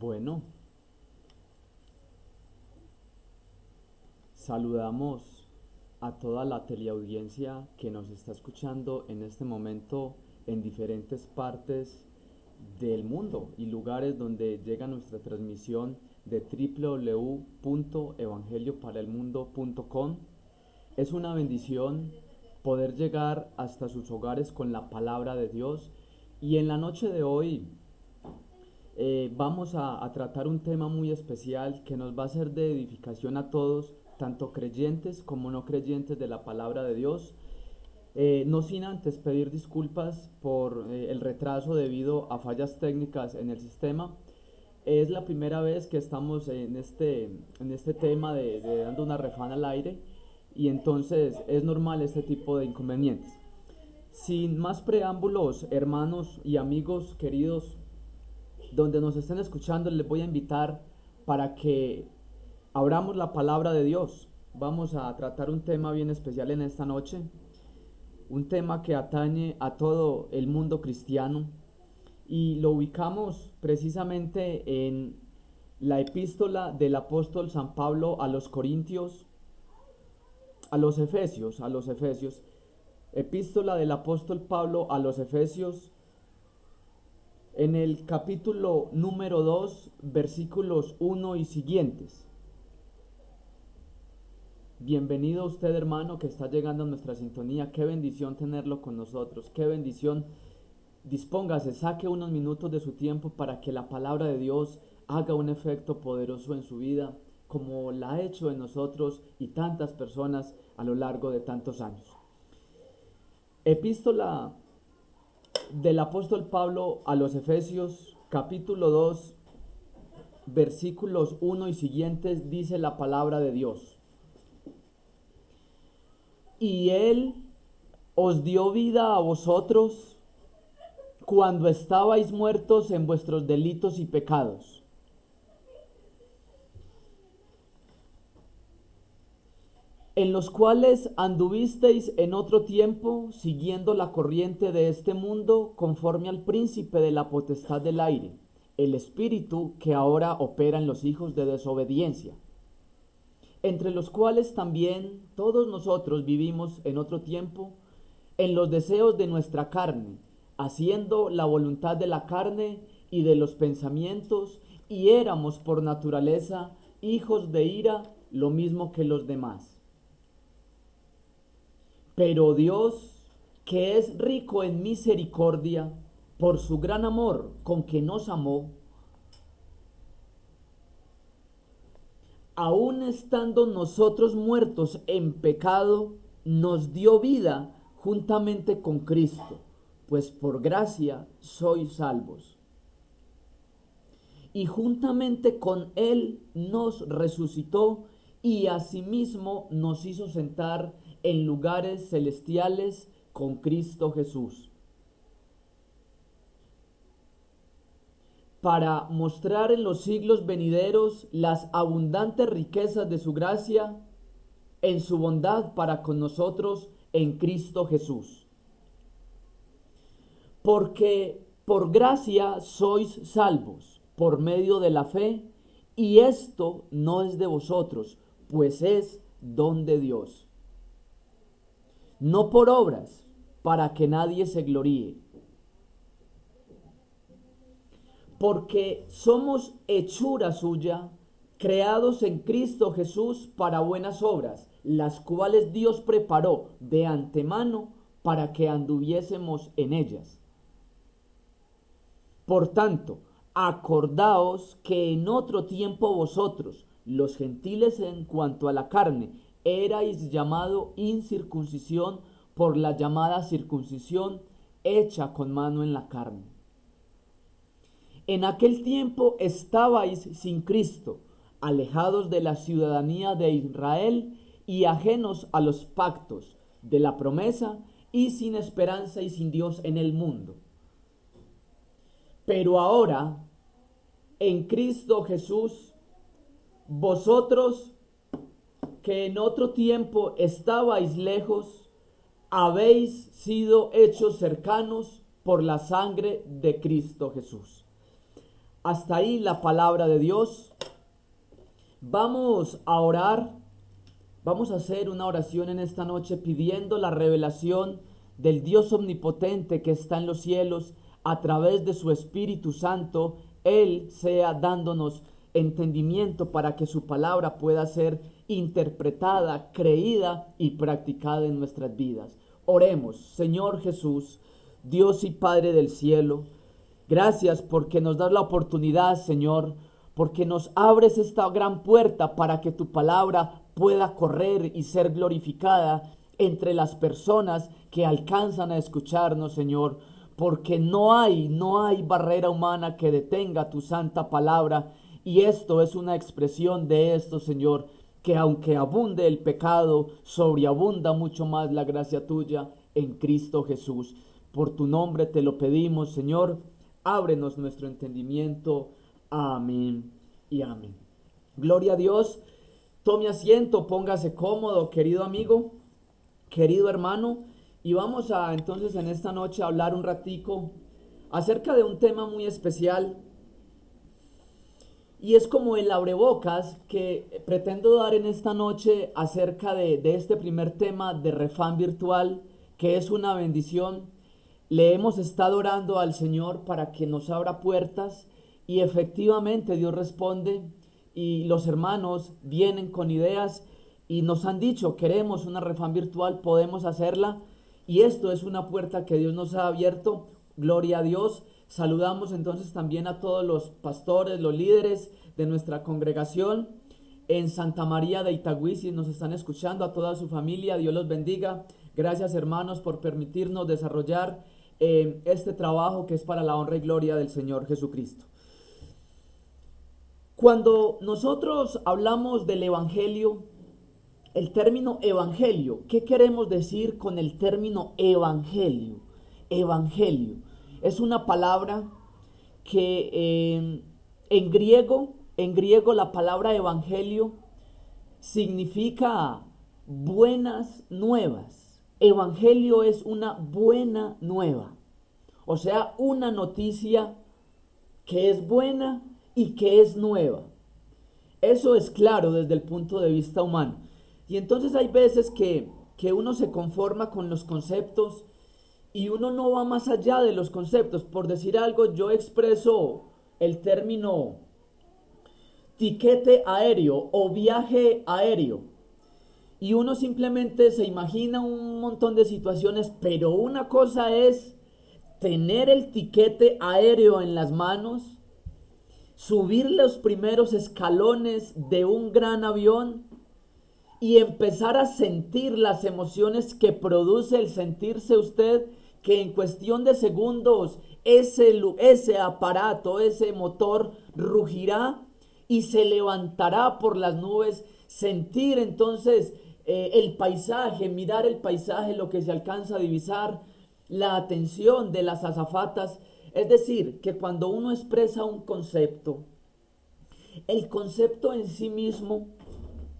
Bueno, saludamos a toda la teleaudiencia que nos está escuchando en este momento en diferentes partes del mundo y lugares donde llega nuestra transmisión de www.evangelioparaelmundo.com. Es una bendición poder llegar hasta sus hogares con la palabra de Dios, y en la noche de hoy vamos a tratar un tema muy especial que nos va a ser de edificación a todos, tanto creyentes como no creyentes de la palabra de Dios. No sin antes pedir disculpas por el retraso debido a fallas técnicas en el sistema. Es la primera vez que estamos en este tema de dando una refana al aire, y entonces es normal este tipo de inconvenientes. Sin más preámbulos, hermanos y amigos queridos, donde nos estén escuchando, les voy a invitar para que abramos la palabra de Dios. Vamos a tratar un tema bien especial en esta noche, un tema que atañe a todo el mundo cristiano, y lo ubicamos precisamente en la epístola del apóstol San Pablo a los Corintios, a los Efesios, epístola del apóstol Pablo a los Efesios, en el capítulo número 2, versículos 1 y siguientes. Bienvenido usted, hermano, que está llegando a nuestra sintonía. Qué bendición tenerlo con nosotros, qué bendición. Dispóngase, saque unos minutos de su tiempo para que la palabra de Dios haga un efecto poderoso en su vida, como la ha hecho en nosotros y tantas personas a lo largo de tantos años. Epístola del apóstol Pablo a los Efesios, capítulo 2, versículos 1 y siguientes, dice la palabra de Dios: y Él os dio vida a vosotros cuando estabais muertos en vuestros delitos y pecados, en los cuales anduvisteis en otro tiempo, siguiendo la corriente de este mundo, conforme al príncipe de la potestad del aire, el espíritu que ahora opera en los hijos de desobediencia, entre los cuales también todos nosotros vivimos en otro tiempo, en los deseos de nuestra carne, haciendo la voluntad de la carne y de los pensamientos, y éramos por naturaleza hijos de ira, lo mismo que los demás. Pero Dios, que es rico en misericordia, por su gran amor con que nos amó, aun estando nosotros muertos en pecado, nos dio vida juntamente con Cristo, pues por gracia sois salvos. Y juntamente con Él nos resucitó, y asimismo nos hizo sentar en lugares celestiales con Cristo Jesús, para mostrar en los siglos venideros las abundantes riquezas de su gracia en su bondad para con nosotros en Cristo Jesús. Porque por gracia sois salvos por medio de la fe, y esto no es de vosotros, pues es don de Dios, no por obras, para que nadie se gloríe. Porque somos hechura suya, creados en Cristo Jesús para buenas obras, las cuales Dios preparó de antemano para que anduviésemos en ellas. Por tanto, acordaos que en otro tiempo vosotros, los gentiles en cuanto a la carne, erais llamado incircuncisión por la llamada circuncisión hecha con mano en la carne. En aquel tiempo estabais sin Cristo, alejados de la ciudadanía de Israel y ajenos a los pactos de la promesa, y sin esperanza y sin Dios en el mundo. Pero ahora, en Cristo Jesús, vosotros que en otro tiempo estabais lejos, habéis sido hechos cercanos por la sangre de Cristo Jesús, Hasta ahí la palabra de Dios. Vamos a orar. Vamos a hacer una oración en esta noche pidiendo la revelación del Dios omnipotente que está en los cielos a través de su Espíritu Santo. Él sea dándonos entendimiento para que su palabra pueda ser interpretada, creída y practicada en nuestras vidas. Oremos. Señor Jesús, Dios y Padre del cielo, gracias porque nos das la oportunidad, Señor, porque nos abres esta gran puerta para que tu palabra pueda correr y ser glorificada entre las personas que alcanzan a escucharnos, Señor, porque no hay barrera humana que detenga tu santa palabra, y esto es una expresión de esto, Señor, que aunque abunde el pecado, sobreabunda mucho más la gracia tuya en Cristo Jesús. Por tu nombre te lo pedimos, Señor, ábrenos nuestro entendimiento. Amén y amén. Gloria a Dios. Tome asiento, póngase cómodo, querido amigo, querido hermano, y vamos a entonces en esta noche a hablar un ratico acerca de un tema muy especial, y es como el abrebocas que pretendo dar en esta noche acerca de este primer tema de Refán Virtual, que es una bendición. Le hemos estado orando al Señor para que nos abra puertas, y efectivamente Dios responde, y los hermanos vienen con ideas y nos han dicho: queremos una Refán Virtual, podemos hacerla, y esto es una puerta que Dios nos ha abierto. Gloria a Dios. Saludamos entonces también a todos los pastores, los líderes de nuestra congregación en Santa María de Itagüí, si nos están escuchando, a toda su familia, Dios los bendiga. Gracias, hermanos, por permitirnos desarrollar este trabajo que es para la honra y gloria del Señor Jesucristo. Cuando nosotros hablamos del evangelio, el término evangelio, ¿qué queremos decir con el término evangelio? Evangelio es una palabra que en griego la palabra evangelio significa buenas nuevas. Evangelio es una buena nueva, o sea, una noticia que es buena y que es nueva. Eso es claro desde el punto de vista humano. Y entonces hay veces que uno se conforma con los conceptos y uno no va más allá de los conceptos. Por decir algo, yo expreso el término tiquete aéreo o viaje aéreo, y uno simplemente se imagina un montón de situaciones, pero una cosa es tener el tiquete aéreo en las manos, subir los primeros escalones de un gran avión y empezar a sentir las emociones que produce el sentirse usted que en cuestión de segundos ese aparato, ese motor rugirá y se levantará por las nubes. Sentir entonces el paisaje, mirar el paisaje, lo que se alcanza a divisar, la atención de las azafatas. Es decir, que cuando uno expresa un concepto, el concepto en sí mismo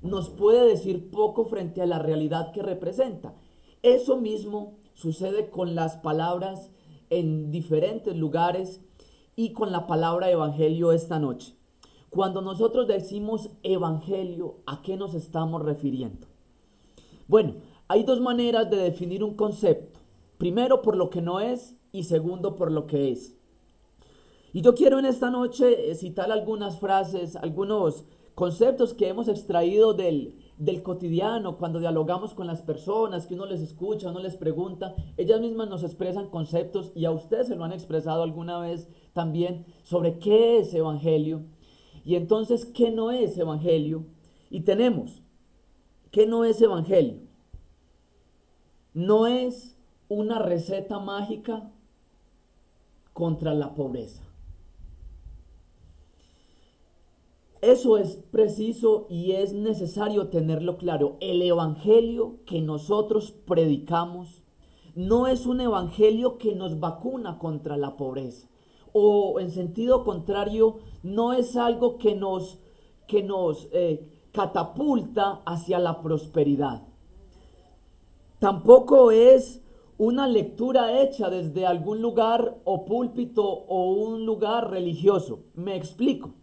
nos puede decir poco frente a la realidad que representa. Eso mismo sucede con las palabras en diferentes lugares y con la palabra evangelio esta noche. Cuando nosotros decimos evangelio, ¿a qué nos estamos refiriendo? Bueno, hay dos maneras de definir un concepto. Primero, por lo que no es, y segundo, por lo que es. Y yo quiero en esta noche citar algunas frases, algunos conceptos que hemos extraído del cotidiano, cuando dialogamos con las personas, que uno les escucha, uno les pregunta, ellas mismas nos expresan conceptos, y a ustedes se lo han expresado alguna vez también, sobre qué es evangelio. Y entonces, ¿qué no es evangelio? Y tenemos, ¿qué no es evangelio? No es una receta mágica contra la pobreza. Eso es preciso y es necesario tenerlo claro. El evangelio que nosotros predicamos no es un evangelio que nos vacuna contra la pobreza. O en sentido contrario, no es algo que nos catapulta hacia la prosperidad. Tampoco es una lectura hecha desde algún lugar o púlpito o un lugar religioso. Me explico.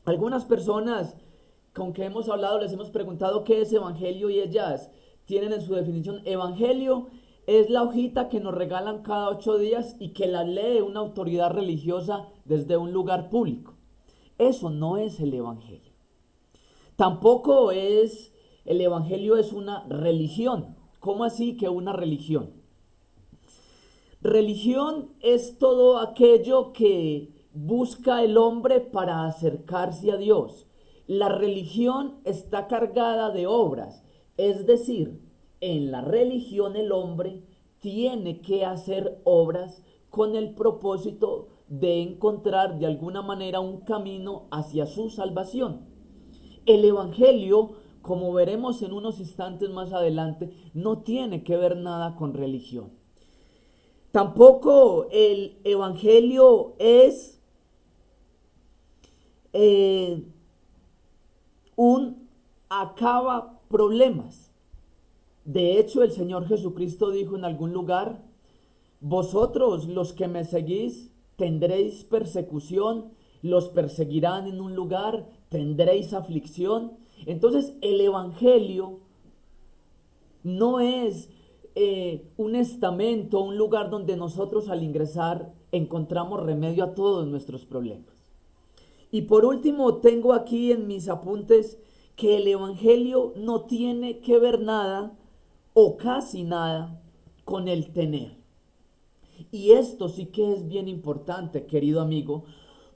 Algunas personas con que hemos hablado les hemos preguntado qué es evangelio y ellas tienen en su definición: evangelio es la hojita que nos regalan cada 8 días y que la lee una autoridad religiosa desde un lugar público. Eso no es el evangelio. Tampoco es, el evangelio es una religión. ¿Cómo así que una religión? Religión es todo aquello que busca el hombre para acercarse a Dios. La religión está cargada de obras, es decir, en la religión el hombre tiene que hacer obras con el propósito de encontrar de alguna manera un camino hacia su salvación. El evangelio, como veremos en unos instantes más adelante, no tiene que ver nada con religión. Tampoco el evangelio es un acaba problemas. De hecho, el Señor Jesucristo dijo en algún lugar: vosotros los que me seguís tendréis persecución, los perseguirán en un lugar, tendréis aflicción. Entonces el evangelio no es un estamento, un lugar donde nosotros al ingresar encontramos remedio a todos nuestros problemas. Y por último, tengo aquí en mis apuntes que el evangelio no tiene que ver nada o casi nada con el tener. Y esto sí que es bien importante, querido amigo,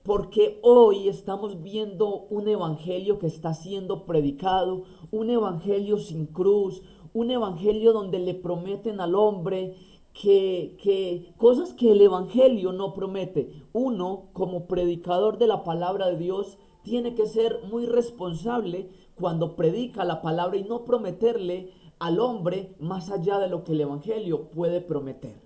porque hoy estamos viendo un evangelio que está siendo predicado, un evangelio sin cruz, un evangelio donde le prometen al hombre que cosas que el evangelio no promete. Uno, como predicador de la palabra de Dios, tiene que ser muy responsable cuando predica la palabra y no prometerle al hombre más allá de lo que el evangelio puede prometer.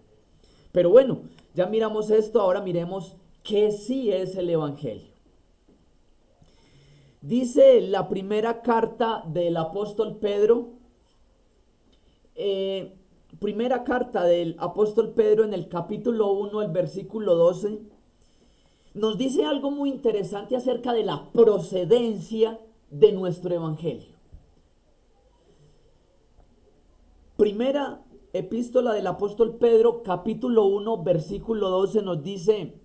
Pero bueno, ya miramos esto, ahora miremos qué sí es el evangelio. Dice la primera carta del apóstol Pedro, primera carta del apóstol Pedro en el capítulo 1, el versículo 12, nos dice algo muy interesante acerca de la procedencia de nuestro evangelio. Primera epístola del apóstol Pedro, capítulo 1, versículo 12, nos dice,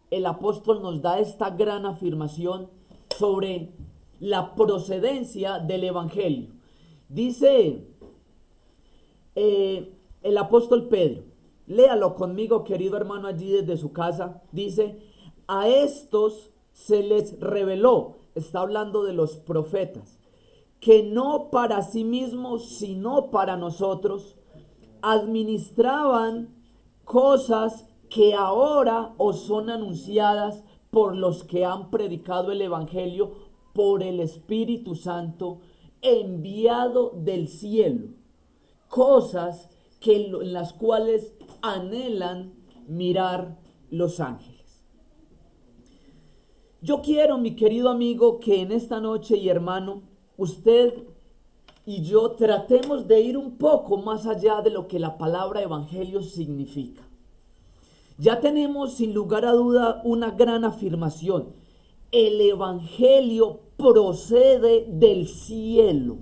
el apóstol nos da esta gran afirmación sobre la procedencia del evangelio. Dice el apóstol Pedro, léalo conmigo, querido hermano, allí desde su casa. Dice: a estos se les reveló, está hablando de los profetas, que no para sí mismos, sino para nosotros, administraban cosas que ahora os son anunciadas por los que han predicado el evangelio por el Espíritu Santo enviado del cielo. Cosas en las cuales anhelan mirar los ángeles. Yo quiero, mi querido amigo, que en esta noche y hermano, usted y yo tratemos de ir un poco más allá de lo que la palabra evangelio significa. Ya tenemos sin lugar a duda una gran afirmación. El evangelio procede del cielo.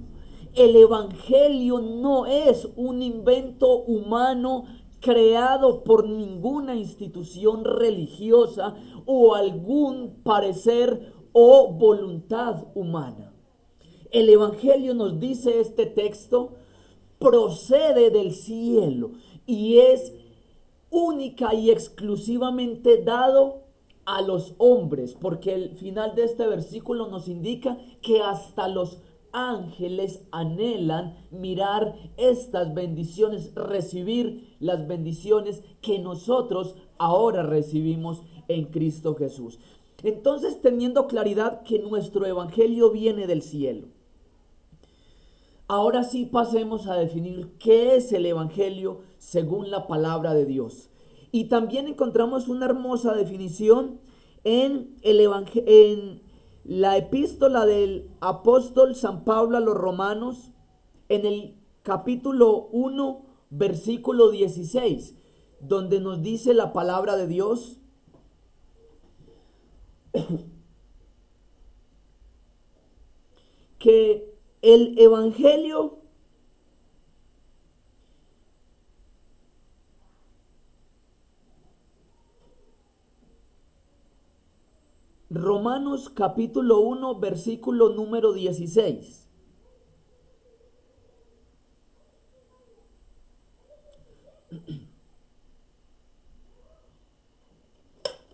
El evangelio no es un invento humano creado por ninguna institución religiosa o algún parecer o voluntad humana. El evangelio, nos dice este texto, procede del cielo y es única y exclusivamente dado a los hombres, porque el final de este versículo nos indica que hasta los ángeles anhelan mirar estas bendiciones, recibir las bendiciones que nosotros ahora recibimos en Cristo Jesús. Entonces, teniendo claridad que nuestro evangelio viene del cielo, ahora sí pasemos a definir qué es el evangelio según la palabra de Dios. Y también encontramos una hermosa definición en la epístola del apóstol San Pablo a los romanos, en el capítulo 1, versículo 16, donde nos dice la palabra de Dios que el evangelio Romanos capítulo 1 versículo número 16.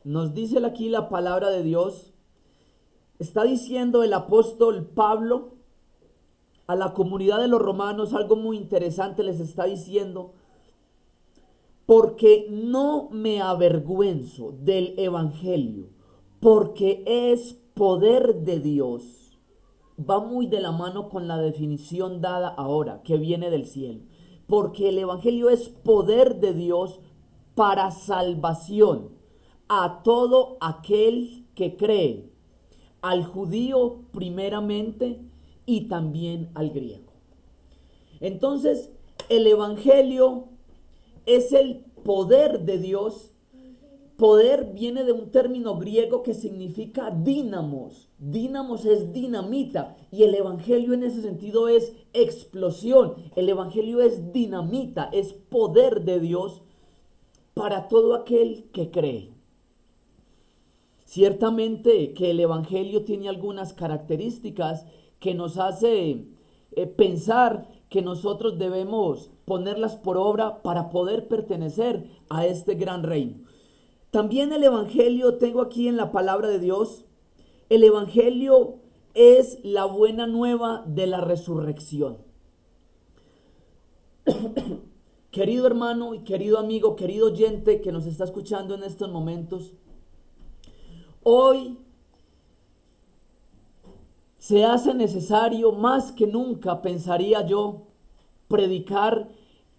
Nos dice aquí la palabra de Dios. Está diciendo el apóstol Pablo a la comunidad de los romanos algo muy interesante. Les está diciendo: porque no me avergüenzo del evangelio, porque es poder de Dios. Va muy de la mano con la definición dada ahora, que viene del cielo. Porque el evangelio es poder de Dios para salvación a todo aquel que cree, al judío primeramente y también al griego. Entonces, el evangelio es el poder de Dios. Poder viene de un término griego que significa dínamos. Dínamos es dinamita, y el evangelio en ese sentido es explosión. El evangelio es dinamita, es poder de Dios para todo aquel que cree. Ciertamente que el evangelio tiene algunas características que nos hace pensar que nosotros debemos ponerlas por obra para poder pertenecer a este gran reino. También el evangelio, tengo aquí en la palabra de Dios, el evangelio es la buena nueva de la resurrección. Querido hermano y querido amigo, querido oyente que nos está escuchando en estos momentos, hoy se hace necesario más que nunca, pensaría yo, predicar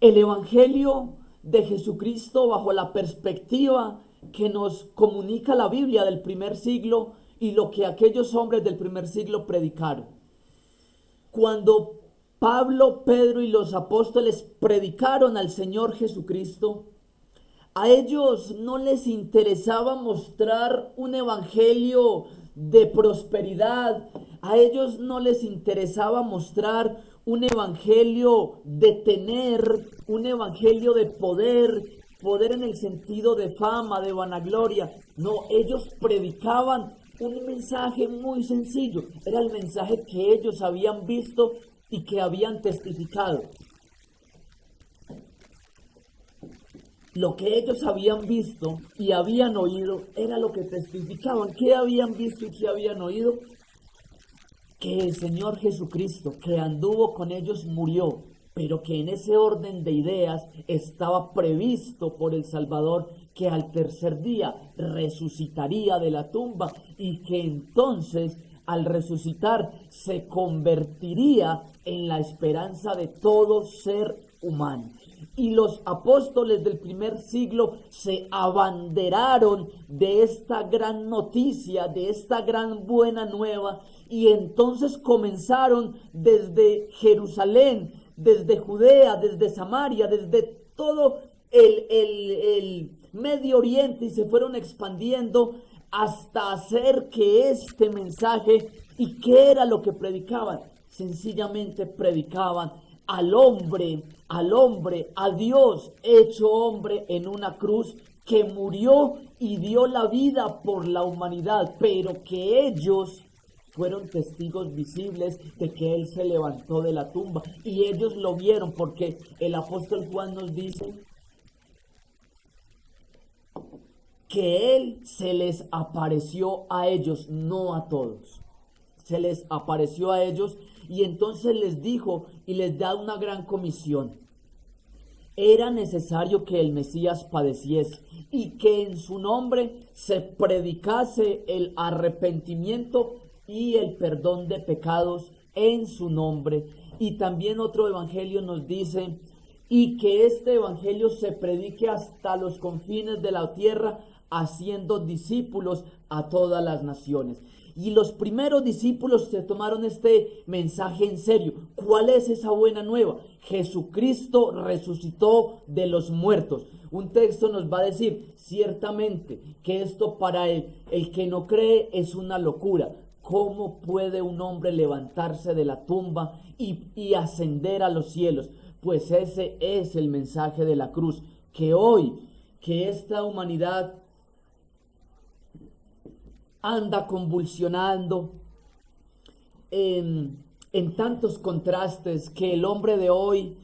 el evangelio de Jesucristo bajo la perspectiva que nos comunica la Biblia del primer siglo y lo que aquellos hombres del primer siglo predicaron. Cuando Pablo, Pedro y los apóstoles predicaron al Señor Jesucristo, a ellos no les interesaba mostrar un evangelio de prosperidad. A ellos no les interesaba mostrar un evangelio de tener, un evangelio de poder en el sentido de fama, de vanagloria. No, ellos predicaban un mensaje muy sencillo. Era el mensaje que ellos habían visto y que habían testificado. Lo que ellos habían visto y habían oído era lo que testificaban. ¿Qué habían visto y qué habían oído? Que el Señor Jesucristo, que anduvo con ellos, murió, pero que en ese orden de ideas estaba previsto por el Salvador que al tercer día resucitaría de la tumba y que entonces al resucitar se convertiría en la esperanza de todo ser humano. Y los apóstoles del primer siglo se abanderaron de esta gran noticia, de esta gran buena nueva, y entonces comenzaron desde Jerusalén, desde Judea, desde Samaria, desde todo el Medio Oriente, y se fueron expandiendo hasta hacer que este mensaje, ¿y qué era lo que predicaban? Sencillamente predicaban al hombre, a Dios hecho hombre en una cruz, que murió y dio la vida por la humanidad, pero que ellos fueron testigos visibles de que Él se levantó de la tumba, y ellos lo vieron, porque el apóstol Juan nos dice que Él se les apareció a ellos, no a todos. Se les apareció a ellos y entonces les dijo y les da una gran comisión. Era necesario que el Mesías padeciese y que en su nombre se predicase el arrepentimiento y el perdón de pecados en su nombre. Y también otro evangelio nos dice, y que este evangelio se predique hasta los confines de la tierra, haciendo discípulos a todas las naciones. Y los primeros discípulos se tomaron este mensaje en serio. ¿Cuál es esa buena nueva? Jesucristo resucitó de los muertos. Un texto nos va a decir ciertamente que esto para el que no cree es una locura. ¿Cómo puede un hombre levantarse de la tumba y ascender a los cielos? Pues ese es el mensaje de la cruz, que hoy, que esta humanidad anda convulsionando en tantos contrastes, que el hombre de hoy